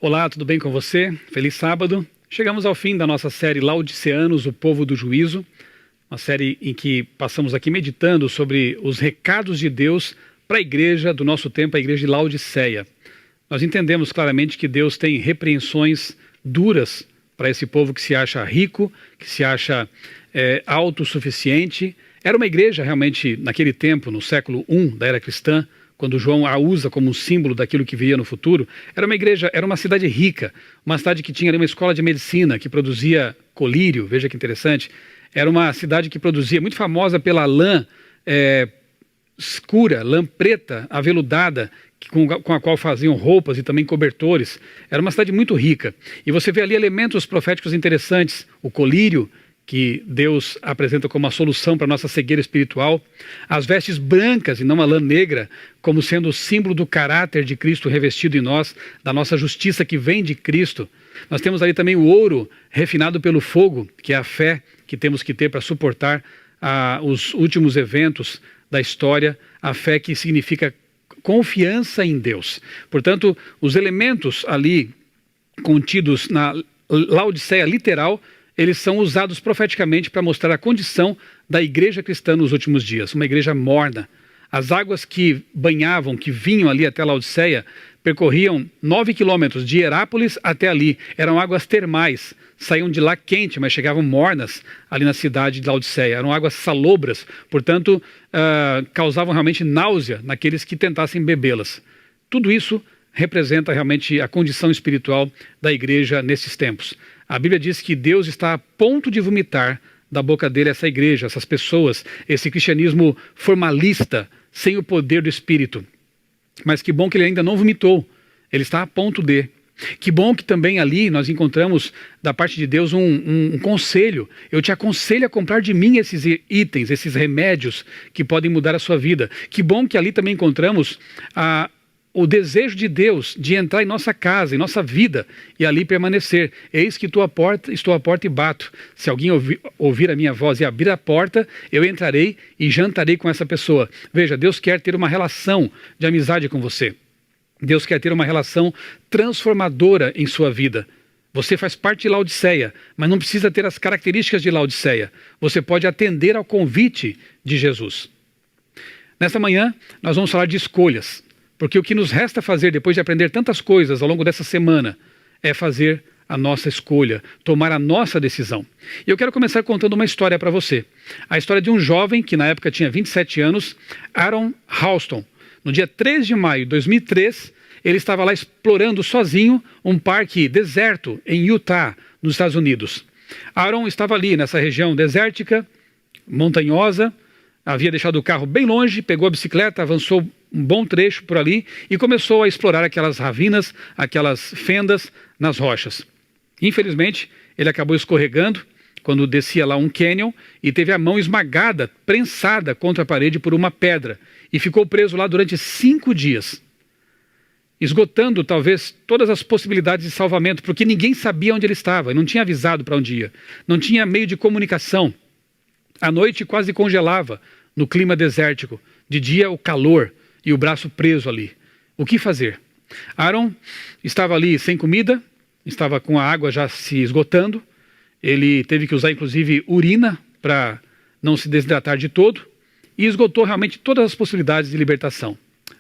Olá, tudo bem com você? Feliz sábado. Chegamos ao fim da nossa série Laodiceanos, o Povo do Juízo, uma série em que passamos aqui meditando sobre os recados de Deus para a igreja do nosso tempo, a igreja de Laodiceia. Nós entendemos claramente que Deus tem repreensões duras para esse povo que se acha rico, que se acha autossuficiente. Era uma igreja realmente, naquele tempo, no século I da era cristã, quando João a usa como um símbolo daquilo que viria no futuro, era uma igreja, era uma cidade rica, uma cidade que tinha ali uma escola de medicina, que produzia colírio, veja que interessante. Era uma cidade que produzia, muito famosa pela lã escura, lã preta, aveludada, com a qual faziam roupas e também cobertores. Era uma cidade muito rica. E você vê ali elementos proféticos interessantes, o colírio, que Deus apresenta como a solução para a nossa cegueira espiritual, as vestes brancas e não a lã negra, como sendo o símbolo do caráter de Cristo revestido em nós, da nossa justiça que vem de Cristo. Nós temos ali também o ouro refinado pelo fogo, que é a fé que temos que ter para suportar os últimos eventos da história, a fé que significa confiança em Deus. Portanto, os elementos ali contidos na Laodiceia literal, eles são usados profeticamente para mostrar a condição da igreja cristã nos últimos dias, uma igreja morna. As águas que banhavam, que vinham ali até Laodiceia, percorriam 9 quilômetros de Herápolis até ali. Eram águas termais, saíam de lá quente, mas chegavam mornas ali na cidade de Laodiceia. Eram águas salobras, portanto, causavam realmente náusea naqueles que tentassem bebê-las. Tudo isso representa realmente a condição espiritual da igreja nesses tempos. A Bíblia diz que Deus está a ponto de vomitar da boca dele essa igreja, essas pessoas, esse cristianismo formalista, sem o poder do Espírito. Mas que bom que ele ainda não vomitou, ele está a ponto de. Que bom que também ali nós encontramos da parte de Deus um conselho. Eu te aconselho a comprar de mim esses itens, esses remédios que podem mudar a sua vida. Que bom que ali também encontramos o desejo de Deus de entrar em nossa casa, em nossa vida e ali permanecer. Eis que estou à porta e bato. Se alguém ouvir a minha voz e abrir a porta, eu entrarei e jantarei com essa pessoa. Veja, Deus quer ter uma relação de amizade com você. Deus quer ter uma relação transformadora em sua vida. Você faz parte de Laodiceia, mas não precisa ter as características de Laodiceia. Você pode atender ao convite de Jesus. Nesta manhã, nós vamos falar de escolhas. Porque o que nos resta fazer depois de aprender tantas coisas ao longo dessa semana é fazer a nossa escolha, tomar a nossa decisão. E eu quero começar contando uma história para você. A história de um jovem que na época tinha 27 anos, Aaron Ralston. No dia 3 de maio de 2003, ele estava lá explorando sozinho um parque deserto em Utah, nos Estados Unidos. Aaron estava ali nessa região desértica, montanhosa, havia deixado o carro bem longe, pegou a bicicleta, avançou um bom trecho por ali e começou a explorar aquelas ravinas, aquelas fendas nas rochas. Infelizmente, ele acabou escorregando quando descia lá um cânion e teve a mão esmagada, prensada contra a parede por uma pedra e ficou preso lá durante 5 dias, esgotando talvez todas as possibilidades de salvamento, porque ninguém sabia onde ele estava, não tinha avisado para onde ia, não tinha meio de comunicação. A noite quase congelava no clima desértico, de dia o calor e o braço preso ali. O que fazer? Aaron estava ali sem comida, estava com a água já se esgotando, ele teve que usar inclusive urina para não se desidratar de todo e esgotou realmente todas as possibilidades de libertação,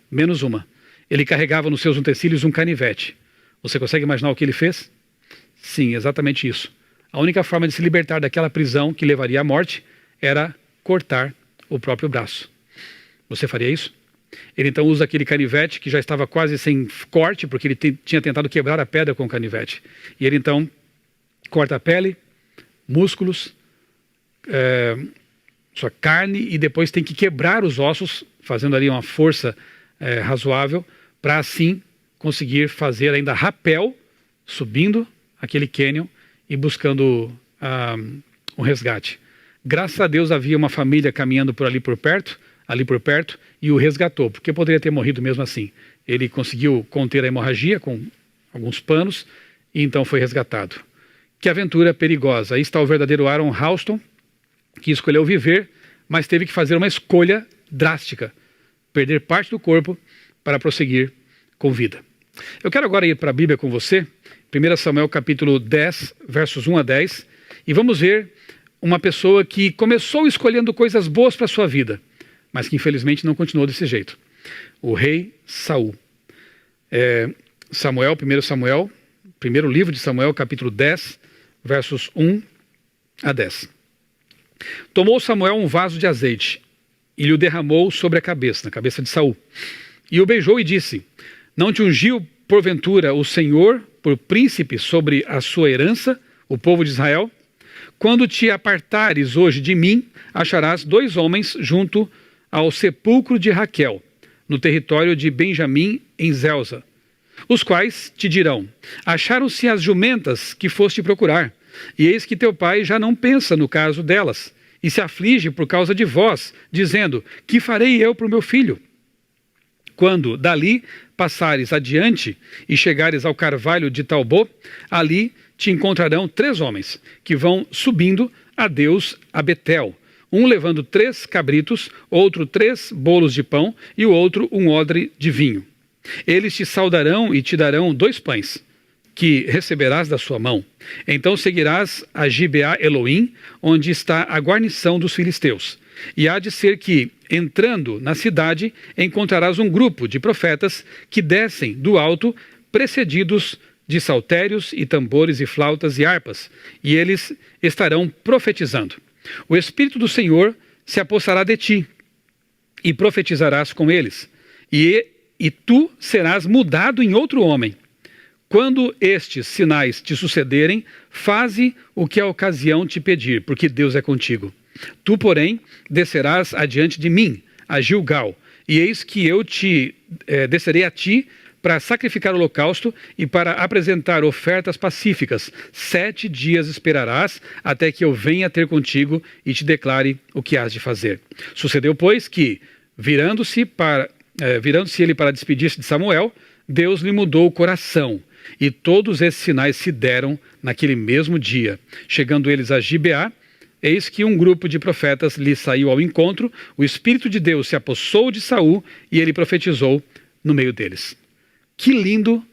menos uma. Ele carregava nos seus utensílios um canivete. Você consegue imaginar o que ele fez? Sim, exatamente isso. A única forma de se libertar daquela prisão que levaria à morte era cortar o próprio braço. Você faria isso? Ele então usa aquele canivete que já estava quase sem corte, porque ele tinha tentado quebrar a pedra com o canivete. E ele então corta a pele, músculos, sua carne, e depois tem que quebrar os ossos, fazendo ali uma força razoável, para assim conseguir fazer ainda rapel, subindo aquele cânion e buscando um resgate. Graças a Deus havia uma família caminhando ali por perto, e o resgatou, porque poderia ter morrido mesmo assim. Ele conseguiu conter a hemorragia com alguns panos e então foi resgatado. Que aventura perigosa. Aí está o verdadeiro Aaron Ralston, que escolheu viver, mas teve que fazer uma escolha drástica, perder parte do corpo para prosseguir com vida. Eu quero agora ir para a Bíblia com você, 1 Samuel capítulo 10, versos 1 a 10, e vamos ver uma pessoa que começou escolhendo coisas boas para a sua vida, mas que infelizmente não continuou desse jeito. O rei Saul. 1 Samuel, primeiro livro de Samuel, capítulo 10, versos 1 a 10. Tomou Samuel um vaso de azeite e lhe o derramou sobre a cabeça, na cabeça de Saul. E o beijou e disse: Não te ungiu, porventura, o Senhor por príncipe sobre a sua herança, o povo de Israel? Quando te apartares hoje de mim, acharás 2 homens junto ao sepulcro de Raquel, no território de Benjamim, em Zelza, os quais te dirão: Acharam-se as jumentas que foste procurar, e eis que teu pai já não pensa no caso delas, e se aflige por causa de vós, dizendo: Que farei eu para o meu filho? Quando dali passares adiante e chegares ao carvalho de Talbô, ali te encontrarão 3 homens, que vão subindo a Deus a Betel, um levando 3 cabritos, outro 3 bolos de pão e o outro um odre de vinho. Eles te saudarão e te darão 2 pães, que receberás da sua mão. Então seguirás a Gibeá Elohim, onde está a guarnição dos filisteus. E há de ser que, entrando na cidade, encontrarás um grupo de profetas que descem do alto, precedidos de saltérios e tambores e flautas e harpas, e eles estarão profetizando. O Espírito do Senhor se apossará de ti, e profetizarás com eles, e tu serás mudado em outro homem. Quando estes sinais te sucederem, faze o que a ocasião te pedir, porque Deus é contigo. Tu, porém, descerás adiante de mim, a Gilgal, e eis que eu descerei a ti para sacrificar o holocausto e para apresentar ofertas pacíficas. 7 dias esperarás até que eu venha ter contigo e te declare o que hás de fazer. Sucedeu, pois, que, virando-se ele para despedir-se de Samuel, Deus lhe mudou o coração. E todos esses sinais se deram naquele mesmo dia. Chegando eles a Gibeá, eis que um grupo de profetas lhe saiu ao encontro, o Espírito de Deus se apossou de Saul e ele profetizou no meio deles. Que lindo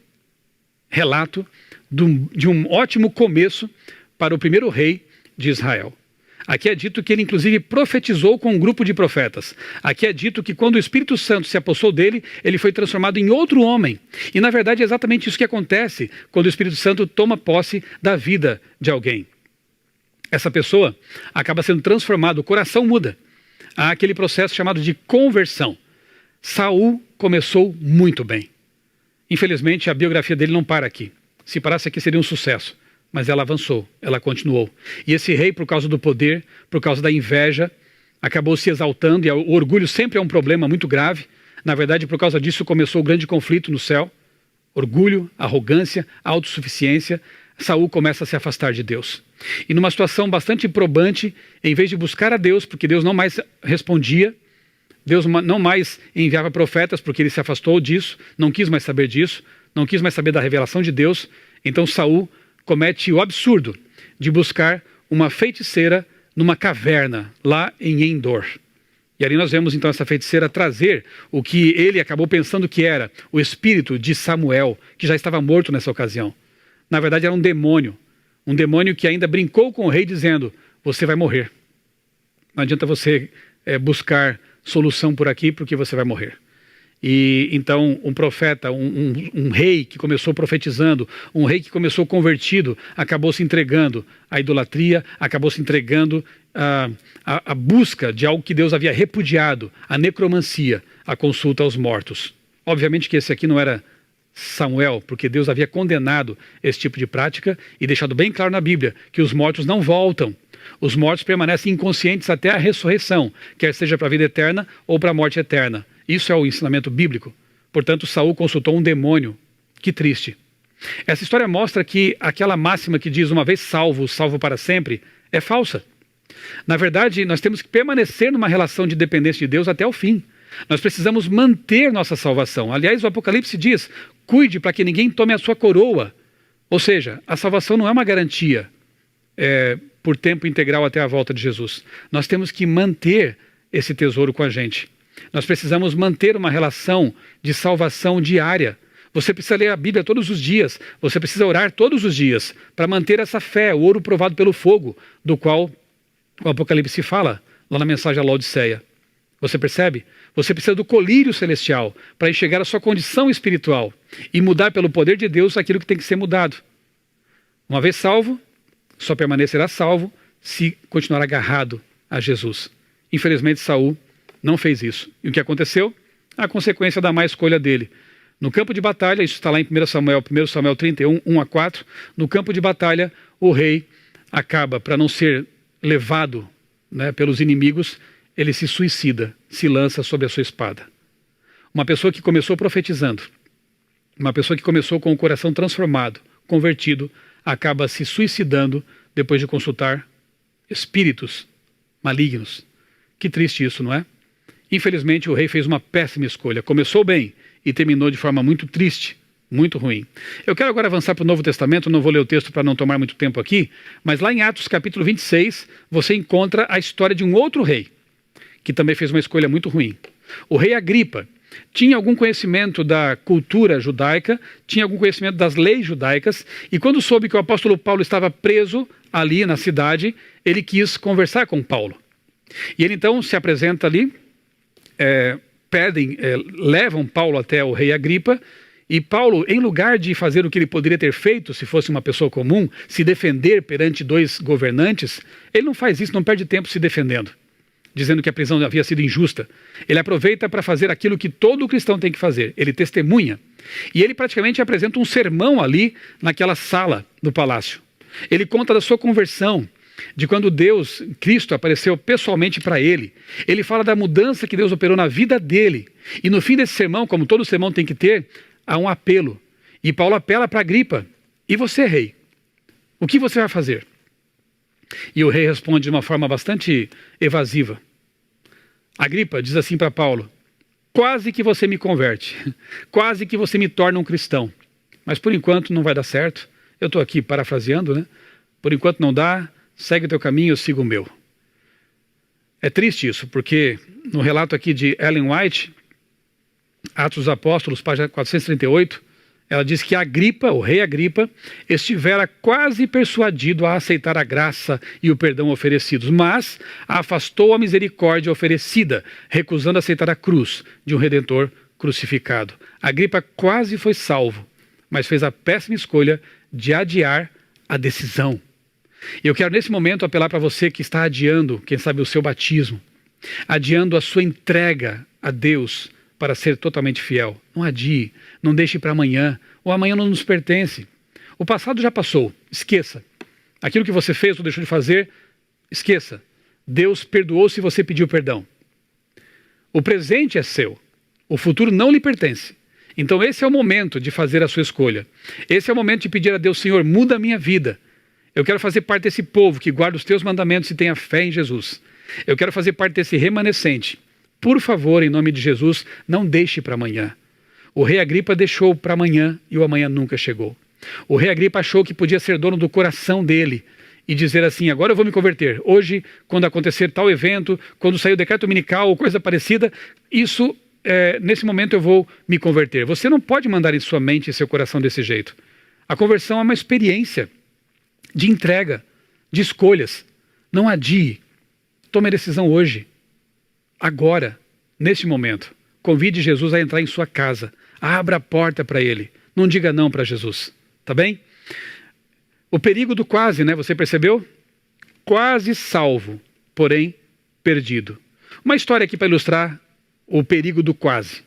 relato de um ótimo começo para o primeiro rei de Israel. Aqui é dito que ele inclusive profetizou com um grupo de profetas. Aqui é dito que quando o Espírito Santo se apossou dele, ele foi transformado em outro homem. E na verdade é exatamente isso que acontece quando o Espírito Santo toma posse da vida de alguém. Essa pessoa acaba sendo transformada, o coração muda. Há aquele processo chamado de conversão. Saul começou muito bem. Infelizmente, a biografia dele não para aqui. Se parasse aqui, seria um sucesso. Mas ela avançou, ela continuou. E esse rei, por causa do poder, por causa da inveja, acabou se exaltando, e o orgulho sempre é um problema muito grave. Na verdade, por causa disso, começou o grande conflito no céu. Orgulho, arrogância, autossuficiência. Saul começa a se afastar de Deus. E numa situação bastante probante, em vez de buscar a Deus, porque Deus não mais respondia, Deus não mais enviava profetas porque ele se afastou disso, não quis mais saber disso, não quis mais saber da revelação de Deus. Então Saul comete o absurdo de buscar uma feiticeira numa caverna lá em Endor. E ali nós vemos então essa feiticeira trazer o que ele acabou pensando que era o espírito de Samuel, que já estava morto nessa ocasião. Na verdade era um demônio que ainda brincou com o rei dizendo: você vai morrer. Não adianta você buscar solução por aqui, porque você vai morrer. E então um profeta, um rei que começou profetizando, um rei que começou convertido, acabou se entregando à idolatria, acabou se entregando à busca de algo que Deus havia repudiado, a necromancia, a consulta aos mortos. Obviamente que esse aqui não era Samuel, porque Deus havia condenado esse tipo de prática e deixado bem claro na Bíblia que os mortos não voltam. Os mortos permanecem inconscientes até a ressurreição, quer seja para a vida eterna ou para a morte eterna. Isso é o ensinamento bíblico. Portanto, Saul consultou um demônio. Que triste. Essa história mostra que aquela máxima que diz uma vez salvo, salvo para sempre, é falsa. Na verdade, nós temos que permanecer numa relação de dependência de Deus até o fim. Nós precisamos manter nossa salvação. Aliás, o Apocalipse diz: cuide para que ninguém tome a sua coroa. Ou seja, a salvação não é uma garantia por tempo integral até a volta de Jesus. Nós temos que manter esse tesouro com a gente. Nós precisamos manter uma relação de salvação diária. Você precisa ler a Bíblia todos os dias. Você precisa orar todos os dias para manter essa fé, o ouro provado pelo fogo, do qual o Apocalipse fala lá na mensagem à Laodiceia. Você percebe? Você precisa do colírio celestial para enxergar a sua condição espiritual e mudar pelo poder de Deus aquilo que tem que ser mudado. Uma vez salvo, só permanecerá salvo se continuar agarrado a Jesus. Infelizmente, Saul não fez isso. E o que aconteceu? A consequência da má escolha dele. No campo de batalha, isso está lá em 1 Samuel 31, 1 a 4, no campo de batalha, o rei acaba, para não ser levado, né, pelos inimigos, ele se suicida, se lança sobre a sua espada. Uma pessoa que começou profetizando, uma pessoa que começou com o coração transformado, convertido, acaba se suicidando depois de consultar espíritos malignos. Que triste isso, não é? Infelizmente, o rei fez uma péssima escolha. Começou bem e terminou de forma muito triste, muito ruim. Eu quero agora avançar para o Novo Testamento, não vou ler o texto para não tomar muito tempo aqui, mas lá em Atos capítulo 26, você encontra a história de um outro rei, que também fez uma escolha muito ruim. O rei Agripa tinha algum conhecimento da cultura judaica, tinha algum conhecimento das leis judaicas, e quando soube que o apóstolo Paulo estava preso ali na cidade, ele quis conversar com Paulo. E ele então se apresenta ali, levam Paulo até o rei Agripa, e Paulo, em lugar de fazer o que ele poderia ter feito se fosse uma pessoa comum, se defender perante dois governantes, ele não faz isso, não perde tempo se defendendo, dizendo que a prisão havia sido injusta. Ele aproveita para fazer aquilo que todo cristão tem que fazer, ele testemunha. E ele praticamente apresenta um sermão ali naquela sala do palácio. Ele conta da sua conversão, de quando Deus, Cristo, apareceu pessoalmente para ele. Ele fala da mudança que Deus operou na vida dele. E no fim desse sermão, como todo sermão tem que ter, há um apelo. E Paulo apela para Agripa. E você, rei? O que você vai fazer? E o rei responde de uma forma bastante evasiva. Agripa diz assim para Paulo: quase que você me converte. Quase que você me torna um cristão. Mas por enquanto não vai dar certo. Eu estou aqui parafraseando, né? Por enquanto não dá. Segue o teu caminho, eu sigo o meu. É triste isso, porque no relato aqui de Ellen White, Atos dos Apóstolos, página 438, ela diz que Agripa, o rei Agripa, estivera quase persuadido a aceitar a graça e o perdão oferecidos, mas afastou a misericórdia oferecida, recusando aceitar a cruz de um Redentor crucificado. Agripa quase foi salvo, mas fez a péssima escolha de adiar a decisão. E eu quero nesse momento apelar para você que está adiando, quem sabe, o seu batismo, adiando a sua entrega a Deus para ser totalmente fiel. Não adie, não deixe para amanhã. O amanhã não nos pertence. O passado já passou, esqueça. Aquilo que você fez ou deixou de fazer, esqueça. Deus perdoou se você pediu perdão. O presente é seu, o futuro não lhe pertence. Então esse é o momento de fazer a sua escolha. Esse é o momento de pedir a Deus: Senhor, muda a minha vida. Eu quero fazer parte desse povo que guarda os teus mandamentos e tenha fé em Jesus. Eu quero fazer parte desse remanescente. Por favor, em nome de Jesus, não deixe para amanhã. O rei Agripa deixou para amanhã e o amanhã nunca chegou. O rei Agripa achou que podia ser dono do coração dele e dizer assim: agora eu vou me converter. Hoje, quando acontecer tal evento, quando sair o decreto dominical ou coisa parecida, nesse momento eu vou me converter. Você não pode mandar em sua mente e seu coração desse jeito. A conversão é uma experiência de entrega, de escolhas. Não adie. Tome a decisão hoje, agora, neste momento. Convide Jesus a entrar em sua casa. Abra a porta para ele. Não diga não para Jesus. Tá bem? O perigo do quase, né? Você percebeu? Quase salvo, porém perdido. Uma história aqui para ilustrar o perigo do quase.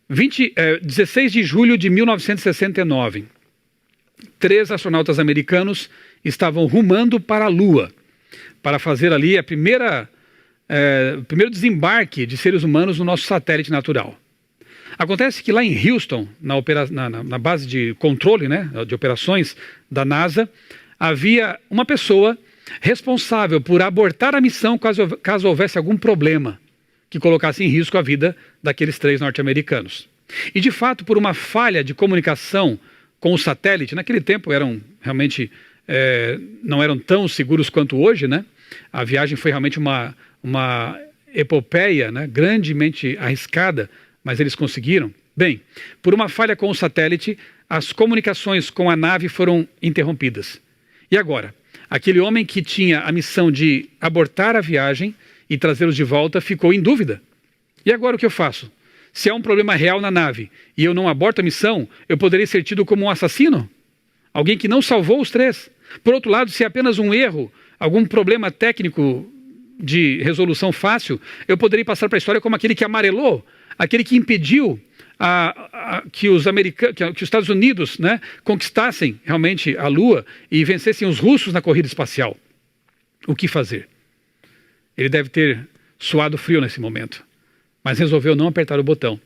16 de julho de 1969. 3 astronautas americanos estavam rumando para a Lua, para fazer ali o primeiro desembarque de seres humanos no nosso satélite natural. Acontece que lá em Houston, na base de controle, né, de operações da NASA, havia uma pessoa responsável por abortar a missão caso houvesse algum problema que colocasse em risco a vida daqueles 3 norte-americanos. E de fato, por uma falha de comunicação com o satélite, naquele tempo realmente não eram tão seguros quanto hoje, né? A viagem foi realmente uma epopeia, né? Grandemente arriscada, mas eles conseguiram. Bem, por uma falha com o satélite, as comunicações com a nave foram interrompidas. E agora? Aquele homem que tinha a missão de abortar a viagem e trazê-los de volta ficou em dúvida. E agora o que eu faço? Se há um problema real na nave e eu não aborto a missão, eu poderei ser tido como um assassino? Alguém que não salvou os 3. Por outro lado, se é apenas um erro, algum problema técnico de resolução fácil, eu poderei passar para a história como aquele que amarelou, aquele que impediu que os Estados Unidos, né, conquistassem realmente a Lua e vencessem os russos na corrida espacial. O que fazer? Ele deve ter suado frio nesse momento, mas resolveu não apertar o botão.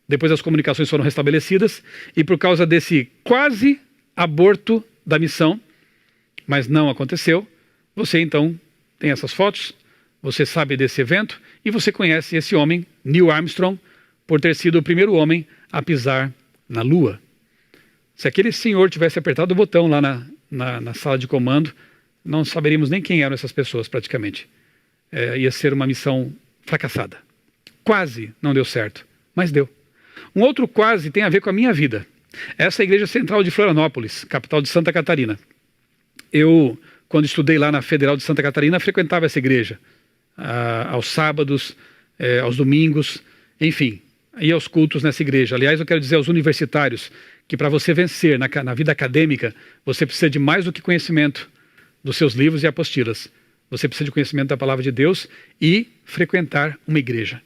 Depois as comunicações foram restabelecidas e por causa desse quase aborto da missão, mas não aconteceu, você então tem essas fotos, você sabe desse evento e você conhece esse homem, Neil Armstrong, por ter sido o primeiro homem a pisar na Lua. Se aquele senhor tivesse apertado o botão lá na sala de comando, não saberíamos nem quem eram essas pessoas praticamente. Ia ser uma missão fracassada. Quase não deu certo, mas deu. Um outro quase tem a ver com a minha vida. Essa é a Igreja Central de Florianópolis, capital de Santa Catarina. Eu, quando estudei lá na Federal de Santa Catarina, frequentava essa igreja aos sábados, aos domingos, enfim, ia aos cultos nessa igreja. Aliás, eu quero dizer aos universitários que para você vencer na vida acadêmica, você precisa de mais do que conhecimento dos seus livros e apostilas. Você precisa de conhecimento da palavra de Deus e frequentar uma igreja.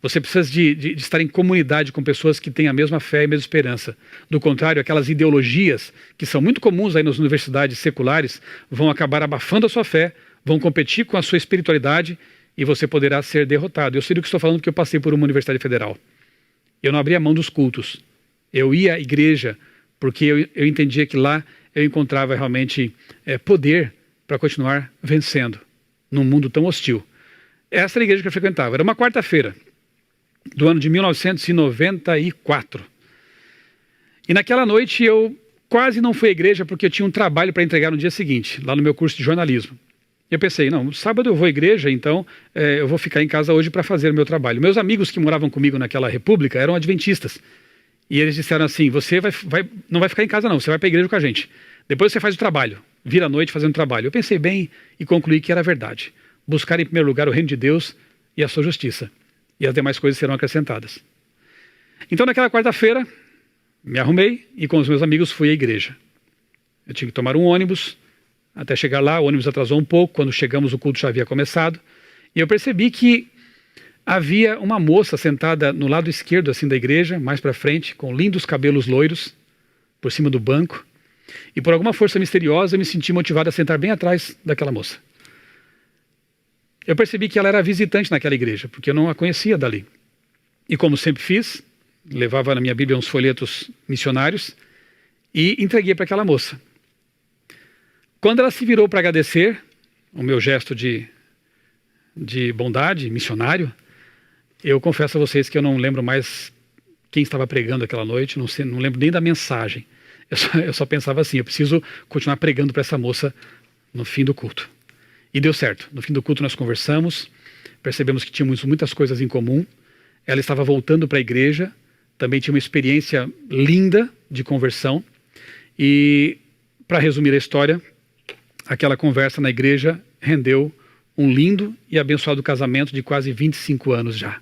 Você precisa de estar em comunidade com pessoas que têm a mesma fé e a mesma esperança. Do contrário, aquelas ideologias que são muito comuns aí nas universidades seculares vão acabar abafando a sua fé, vão competir com a sua espiritualidade e você poderá ser derrotado. Eu sei do que estou falando porque eu passei por uma universidade federal. Eu não abria mão dos cultos. Eu ia à igreja porque eu entendia que lá eu encontrava realmente poder para continuar vencendo num mundo tão hostil. Essa era a igreja que eu frequentava. Era uma quarta-feira do ano de 1994. E naquela noite eu quase não fui à igreja porque eu tinha um trabalho para entregar no dia seguinte, lá no meu curso de jornalismo. Eu pensei, não, sábado eu vou à igreja, então eu vou ficar em casa hoje para fazer o meu trabalho. Meus amigos que moravam comigo naquela república eram adventistas. E eles disseram assim, você não vai ficar em casa não, você vai para a igreja com a gente. Depois você faz o trabalho, vira à noite fazendo trabalho. Eu pensei bem e concluí que era verdade. Buscar em primeiro lugar o reino de Deus e a sua justiça. E as demais coisas serão acrescentadas. Então naquela quarta-feira, me arrumei e com os meus amigos fui à igreja. Eu tinha que tomar um ônibus, até chegar lá, o ônibus atrasou um pouco, quando chegamos o culto já havia começado, e eu percebi que havia uma moça sentada no lado esquerdo assim da igreja, mais para frente, com lindos cabelos loiros, por cima do banco, e por alguma força misteriosa eu me senti motivado a sentar bem atrás daquela moça. Eu percebi que ela era visitante naquela igreja, porque eu não a conhecia dali. E como sempre fiz, levava na minha Bíblia uns folhetos missionários e entreguei para aquela moça. Quando ela se virou para agradecer, o meu gesto de bondade, missionário, eu confesso a vocês que eu não lembro mais quem estava pregando aquela noite, não lembro nem da mensagem. Eu só pensava assim, eu preciso continuar pregando para essa moça no fim do culto. E deu certo. No fim do culto nós conversamos, percebemos que tínhamos muitas coisas em comum. Ela estava voltando para a igreja, também tinha uma experiência linda de conversão. E, para resumir a história, aquela conversa na igreja rendeu um lindo e abençoado casamento de quase 25 anos já.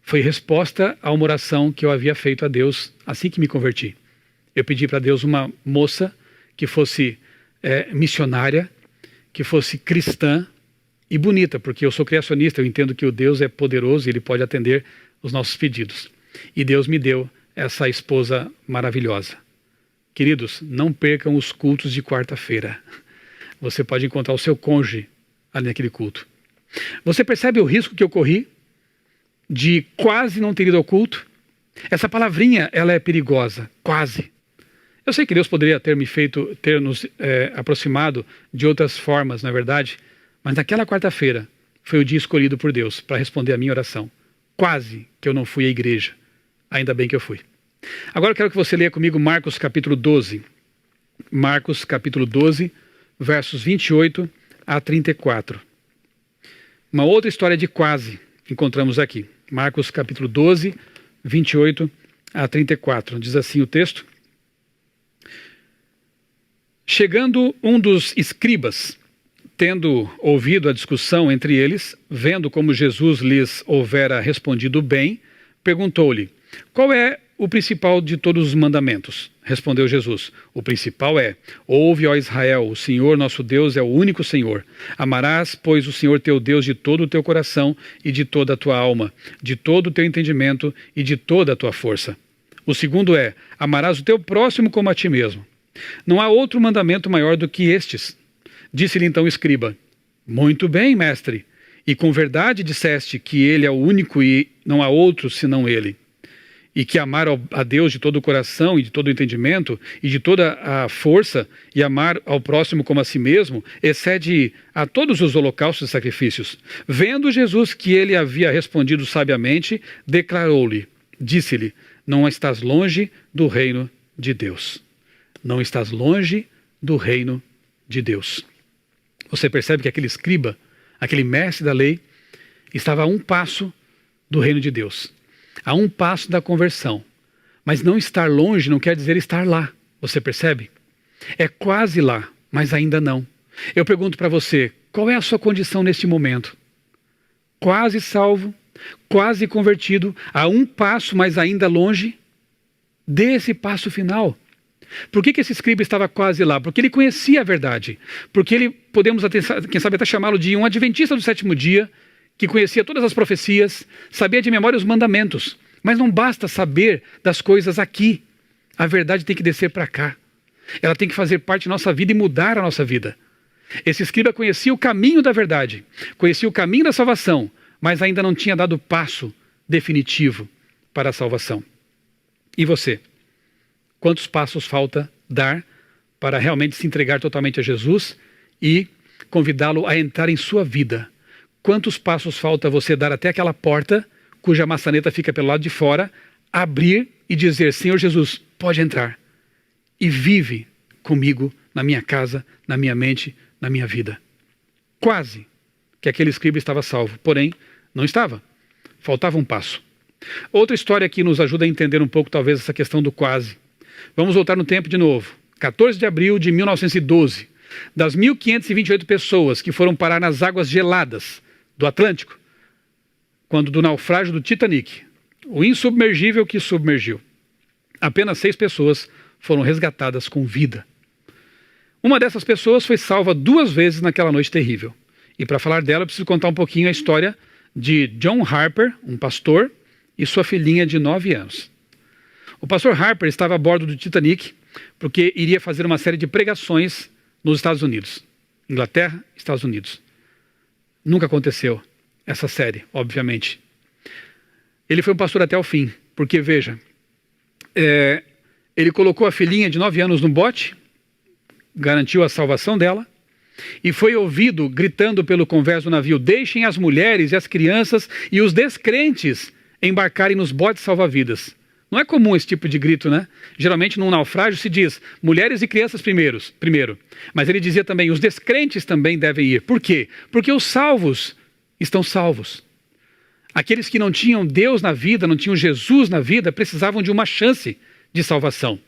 Foi resposta a uma oração que eu havia feito a Deus assim que me converti. Eu pedi para Deus uma moça que fosse missionária, que fosse cristã e bonita, porque eu sou criacionista, eu entendo que o Deus é poderoso e Ele pode atender os nossos pedidos. E Deus me deu essa esposa maravilhosa. Queridos, não percam os cultos de quarta-feira. Você pode encontrar o seu cônjuge ali naquele culto. Você percebe o risco que eu corri de quase não ter ido ao culto? Essa palavrinha, ela é perigosa, quase. Eu sei que Deus poderia ter nos aproximado de outras formas, não é verdade? Mas naquela quarta-feira foi o dia escolhido por Deus para responder a minha oração. Quase que eu não fui à igreja. Ainda bem que eu fui. Agora eu quero que você leia comigo Marcos capítulo 12. Marcos capítulo 12, versos 28 a 34. Uma outra história de quase encontramos aqui. Marcos capítulo 12, 28 a 34. Diz assim o texto: chegando um dos escribas, tendo ouvido a discussão entre eles, vendo como Jesus lhes houvera respondido bem, perguntou-lhe: qual é o principal de todos os mandamentos? Respondeu Jesus: o principal é: ouve, ó Israel, o Senhor nosso Deus é o único Senhor. Amarás, pois, o Senhor teu Deus de todo o teu coração e de toda a tua alma, de todo o teu entendimento e de toda a tua força. O segundo é: amarás o teu próximo como a ti mesmo. Não há outro mandamento maior do que estes. Disse-lhe então o escriba: muito bem, mestre, e com verdade disseste que ele é o único e não há outro senão ele. E que amar a Deus de todo o coração e de todo o entendimento e de toda a força e amar ao próximo como a si mesmo excede a todos os holocaustos e sacrifícios. Vendo Jesus que ele havia respondido sabiamente, declarou-lhe, disse-lhe: não estás longe do reino de Deus. Não estás longe do reino de Deus. Você percebe que aquele escriba, aquele mestre da lei, estava a um passo do reino de Deus, a um passo da conversão. Mas não estar longe não quer dizer estar lá. Você percebe? É quase lá, mas ainda não. Eu pergunto para você, qual é a sua condição neste momento? Quase salvo, quase convertido, a um passo, mas ainda longe? Dê esse passo final. Por que esse escriba estava quase lá? Porque ele conhecia a verdade. Porque ele, podemos até, quem sabe até chamá-lo de um adventista do sétimo dia, que conhecia todas as profecias, sabia de memória os mandamentos. Mas não basta saber das coisas aqui. A verdade tem que descer para cá. Ela tem que fazer parte da nossa vida e mudar a nossa vida. Esse escriba conhecia o caminho da verdade, conhecia o caminho da salvação, mas ainda não tinha dado o passo definitivo para a salvação. E você? Quantos passos falta dar para realmente se entregar totalmente a Jesus e convidá-lo a entrar em sua vida? Quantos passos falta você dar até aquela porta, cuja maçaneta fica pelo lado de fora, abrir e dizer: Senhor Jesus, pode entrar e vive comigo na minha casa, na minha mente, na minha vida. Quase que aquele escriba estava salvo, porém não estava. Faltava um passo. Outra história que nos ajuda a entender um pouco talvez essa questão do quase. Vamos voltar no tempo de novo. 14 de abril de 1912. Das 1.528 pessoas que foram parar nas águas geladas do Atlântico, quando do naufrágio do Titanic, o insubmergível que submergiu, apenas 6 pessoas foram resgatadas com vida. Uma dessas pessoas foi salva 2 vezes naquela noite terrível. E para falar dela, eu preciso contar um pouquinho a história de John Harper, um pastor, e sua filhinha de 9 anos. O pastor Harper estava a bordo do Titanic porque iria fazer uma série de pregações nos Estados Unidos. Inglaterra, Estados Unidos. Nunca aconteceu essa série, obviamente. Ele foi um pastor até o fim, porque, veja, ele colocou a filhinha de 9 anos no bote, garantiu a salvação dela, e foi ouvido gritando pelo convés do navio: deixem as mulheres e as crianças e os descrentes embarcarem nos botes salva-vidas. Não é comum esse tipo de grito, né? Geralmente num naufrágio se diz mulheres e crianças primeiro. Mas ele dizia também: os descrentes também devem ir. Por quê? Porque os salvos estão salvos. Aqueles que não tinham Deus na vida, não tinham Jesus na vida, precisavam de uma chance de salvação.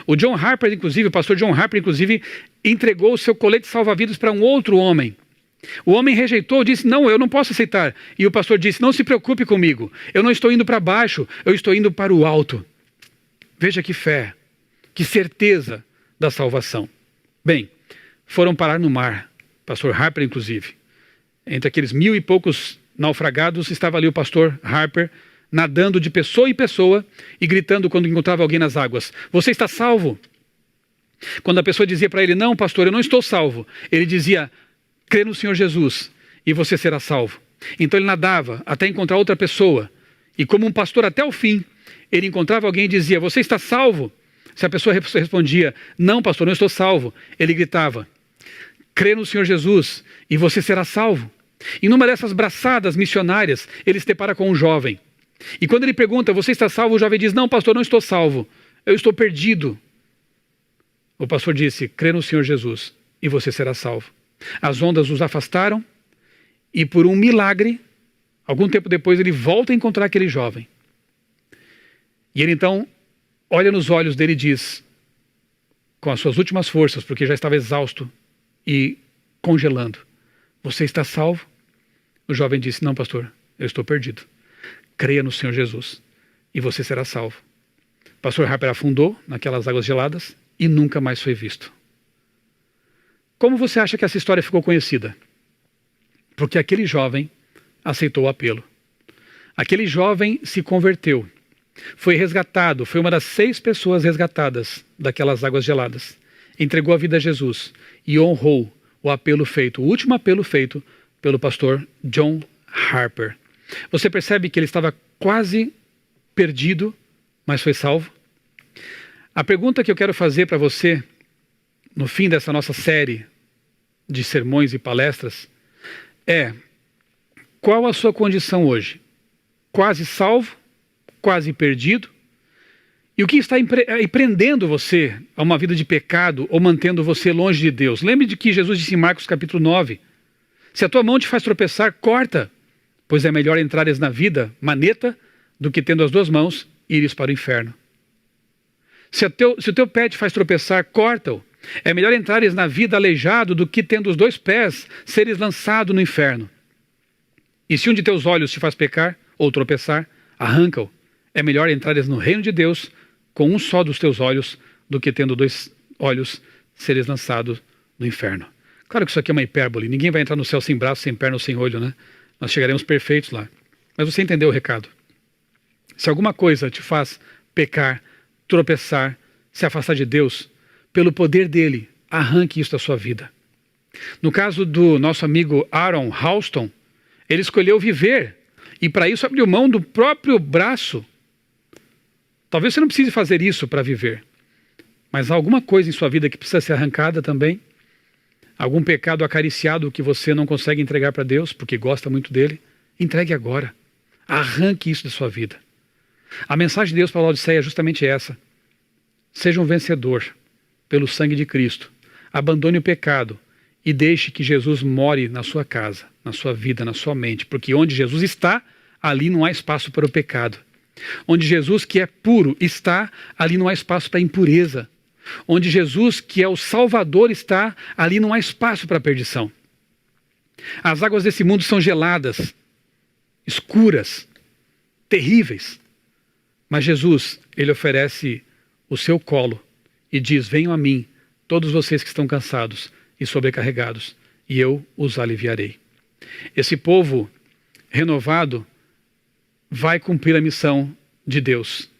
O John Harper, inclusive, o pastor John Harper, inclusive, entregou o seu colete salva-vidas para um outro homem. O homem rejeitou, disse: não, eu não posso aceitar. E o pastor disse: não se preocupe comigo, eu não estou indo para baixo, eu estou indo para o alto. Veja que fé, que certeza da salvação. Bem, foram parar no mar, pastor Harper inclusive. Entre aqueles 1.000 e poucos naufragados, estava ali o pastor Harper, nadando de pessoa em pessoa e gritando quando encontrava alguém nas águas: você está salvo? Quando a pessoa dizia para ele: não, pastor, eu não estou salvo, ele dizia: crê no Senhor Jesus e você será salvo. Então ele nadava até encontrar outra pessoa. E como um pastor até o fim, ele encontrava alguém e dizia: você está salvo? Se a pessoa respondia: não, pastor, não estou salvo, ele gritava: crê no Senhor Jesus e você será salvo. E numa dessas braçadas missionárias, ele se depara com um jovem. E quando ele pergunta: você está salvo? O jovem diz: não, pastor, não estou salvo, eu estou perdido. O pastor disse: crê no Senhor Jesus e você será salvo. As ondas os afastaram e, por um milagre, algum tempo depois ele volta a encontrar aquele jovem. E ele então olha nos olhos dele e diz, com as suas últimas forças, porque já estava exausto e congelando, você está salvo? O jovem disse, não, pastor, eu estou perdido. Creia no Senhor Jesus e você será salvo. O pastor Harper afundou naquelas águas geladas e nunca mais foi visto. Como você acha que essa história ficou conhecida? Porque aquele jovem aceitou o apelo. Aquele jovem se converteu. Foi resgatado, foi uma das 6 pessoas resgatadas daquelas águas geladas. Entregou a vida a Jesus e honrou o apelo feito, o último apelo feito pelo pastor John Harper. Você percebe que ele estava quase perdido, mas foi salvo? A pergunta que eu quero fazer para você, no fim dessa nossa série de sermões e palestras, é: qual a sua condição hoje? Quase salvo? Quase perdido? E o que está prendendo você a uma vida de pecado ou mantendo você longe de Deus? Lembre de que Jesus disse em Marcos capítulo 9, se a tua mão te faz tropeçar, corta, pois é melhor entrares na vida maneta do que tendo as 2 mãos ires para o inferno. Se o teu pé te faz tropeçar, corta-o. É melhor entrares na vida aleijado do que tendo os 2 pés seres lançado no inferno. E se um de teus olhos te faz pecar ou tropeçar, arranca-o. É melhor entrares no reino de Deus com um só dos teus olhos do que tendo 2 olhos seres lançado no inferno. Claro que isso aqui é uma hipérbole. Ninguém vai entrar no céu sem braço, sem perna ou sem olho, né? Nós chegaremos perfeitos lá. Mas você entendeu o recado. Se alguma coisa te faz pecar, tropeçar, se afastar de Deus, pelo poder dele, arranque isso da sua vida. No caso do nosso amigo Aaron Halston, ele escolheu viver e para isso abriu mão do próprio braço. Talvez você não precise fazer isso para viver, mas há alguma coisa em sua vida que precisa ser arrancada também? Algum pecado acariciado que você não consegue entregar para Deus porque gosta muito dele? Entregue agora. Arranque isso da sua vida. A mensagem de Deus para a Laodiceia é justamente essa. Seja um vencedor pelo sangue de Cristo. Abandone o pecado e deixe que Jesus more na sua casa, na sua vida, na sua mente. Porque onde Jesus está, ali não há espaço para o pecado. Onde Jesus, que é puro, está, ali não há espaço para a impureza. Onde Jesus, que é o Salvador, está, ali não há espaço para a perdição. As águas desse mundo são geladas, escuras, terríveis. Mas Jesus, ele oferece o seu colo e diz, venham a mim, todos vocês que estão cansados e sobrecarregados, e eu os aliviarei. Esse povo renovado vai cumprir a missão de Deus.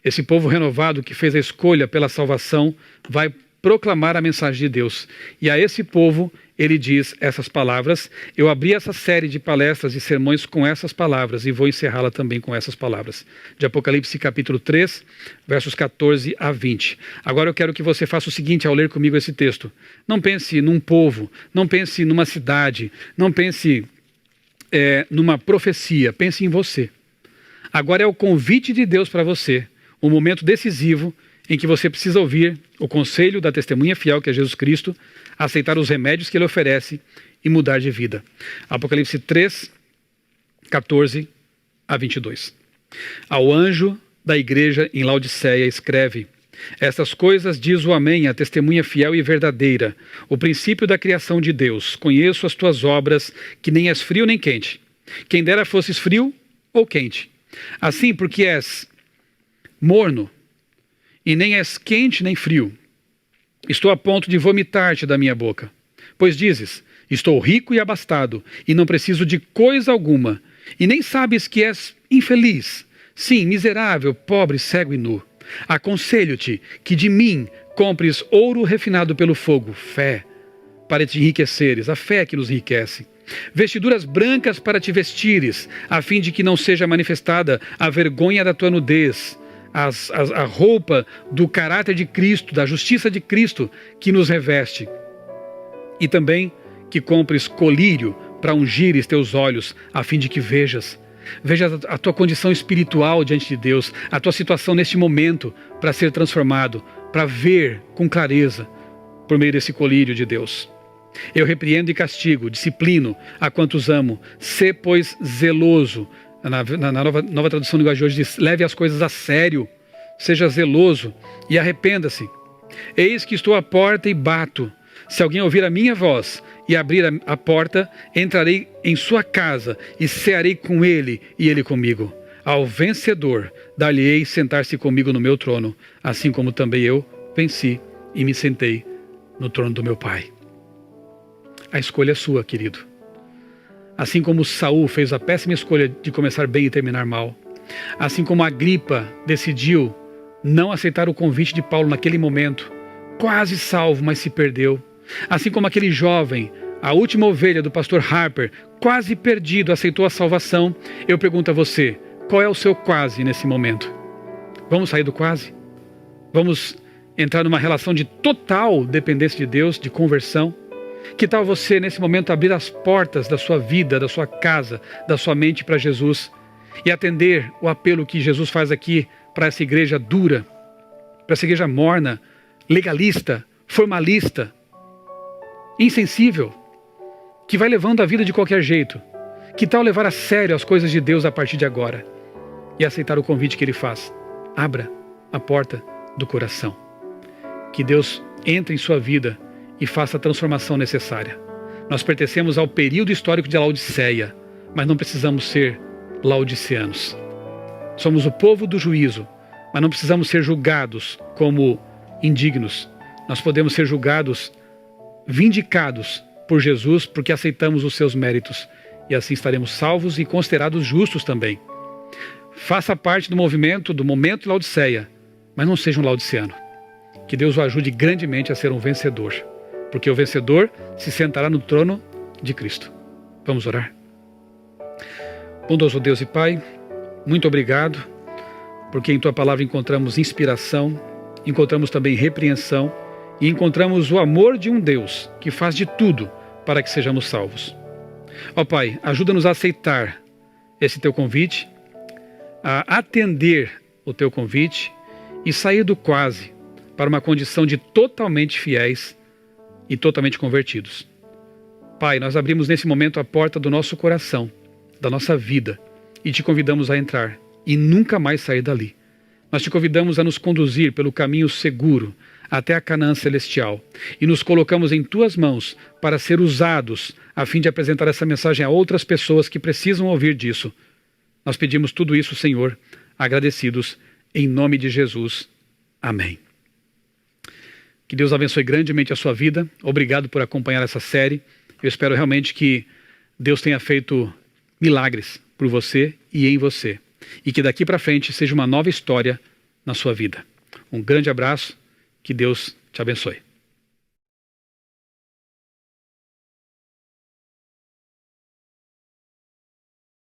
Esse povo renovado que fez a escolha pela salvação vai proclamar a mensagem de Deus. E a esse povo ele diz essas palavras. Eu abri essa série de palestras e sermões com essas palavras e vou encerrá-la também com essas palavras. De Apocalipse capítulo 3, versos 14 a 20. Agora eu quero que você faça o seguinte ao ler comigo esse texto. Não pense num povo, não pense numa cidade, não pense numa profecia, pense em você. Agora é o convite de Deus para você, um momento decisivo em que você precisa ouvir o conselho da testemunha fiel, que é Jesus Cristo, aceitar os remédios que ele oferece e mudar de vida. Apocalipse 3, 14 a 22. Ao anjo da igreja em Laodiceia escreve: estas coisas diz o Amém, a testemunha fiel e verdadeira, o princípio da criação de Deus. Conheço as tuas obras, que nem és frio nem quente. Quem dera fosses frio ou quente. Assim, porque és morno, e nem és quente nem frio, estou a ponto de vomitar-te da minha boca. Pois dizes, estou rico e abastado, e não preciso de coisa alguma, e nem sabes que és infeliz, sim, miserável, pobre, cego e nu. Aconselho-te que de mim compres ouro refinado pelo fogo, fé, para te enriqueceres, a fé que nos enriquece. Vestiduras brancas para te vestires, a fim de que não seja manifestada a vergonha da tua nudez, a roupa do caráter de Cristo, da justiça de Cristo que nos reveste. E também que compres colírio para ungires teus olhos, a fim de que vejas a tua condição espiritual diante de Deus, a tua situação neste momento, para ser transformado, para ver com clareza por meio desse colírio de Deus. Eu repreendo e castigo, disciplino a quantos amo. Sê, pois, zeloso. Na nova tradução do linguagem de hoje diz, leve as coisas a sério. seja zeloso e arrependa-se. Eis que estou à porta e bato. Se alguém ouvir a minha voz e abrir a porta, entrarei em sua casa e cearei com ele e ele comigo. Ao vencedor, dar-lhe-ei sentar-se comigo no meu trono, assim como também eu venci e me sentei no trono do meu Pai. A escolha é sua, querido. Assim como Saul fez a péssima escolha de começar bem e terminar mal, assim como Agripa decidiu não aceitar o convite de Paulo naquele momento, quase salvo, mas se perdeu, assim como aquele jovem, a última ovelha do pastor Harper, quase perdido, aceitou a salvação, eu pergunto a você, qual é o seu quase nesse momento? Vamos sair do quase? Vamos entrar numa relação de total dependência de Deus, de conversão? Que tal você, nesse momento, abrir as portas da sua vida, da sua casa, da sua mente para Jesus e atender o apelo que Jesus faz aqui para essa igreja dura, para essa igreja morna, legalista, formalista, insensível, que vai levando a vida de qualquer jeito? Que tal levar a sério as coisas de Deus a partir de agora e aceitar o convite que Ele faz? Abra a porta do coração. Que Deus entre em sua vida e faça a transformação necessária. Nós pertencemos ao período histórico de Laodiceia, mas não precisamos ser laodiceanos. Somos o povo do juízo, mas não precisamos ser julgados como indignos. Nós podemos ser julgados, vindicados por Jesus, porque aceitamos os seus méritos, e assim estaremos salvos e considerados justos também. Faça parte do movimento, do momento de Laodiceia, mas não seja um laodiceano. Que Deus o ajude grandemente a ser um vencedor, porque o vencedor se sentará no trono de Cristo. Vamos orar? Bondoso Deus e Pai, muito obrigado, porque em Tua palavra encontramos inspiração, encontramos também repreensão e encontramos o amor de um Deus que faz de tudo para que sejamos salvos. Ó Pai, ajuda-nos a aceitar esse Teu convite, a atender o Teu convite e sair do quase para uma condição de totalmente fiéis e totalmente convertidos. Pai, nós abrimos nesse momento a porta do nosso coração, da nossa vida, e Te convidamos a entrar e nunca mais sair dali. Nós Te convidamos a nos conduzir pelo caminho seguro até a Canaã celestial e nos colocamos em Tuas mãos para ser usados a fim de apresentar essa mensagem a outras pessoas que precisam ouvir disso. Nós pedimos tudo isso, Senhor, agradecidos, em nome de Jesus. Amém. Que Deus abençoe grandemente a sua vida. Obrigado por acompanhar essa série. Eu espero realmente que Deus tenha feito milagres por você e em você. E que daqui para frente seja uma nova história na sua vida. Um grande abraço. Que Deus te abençoe.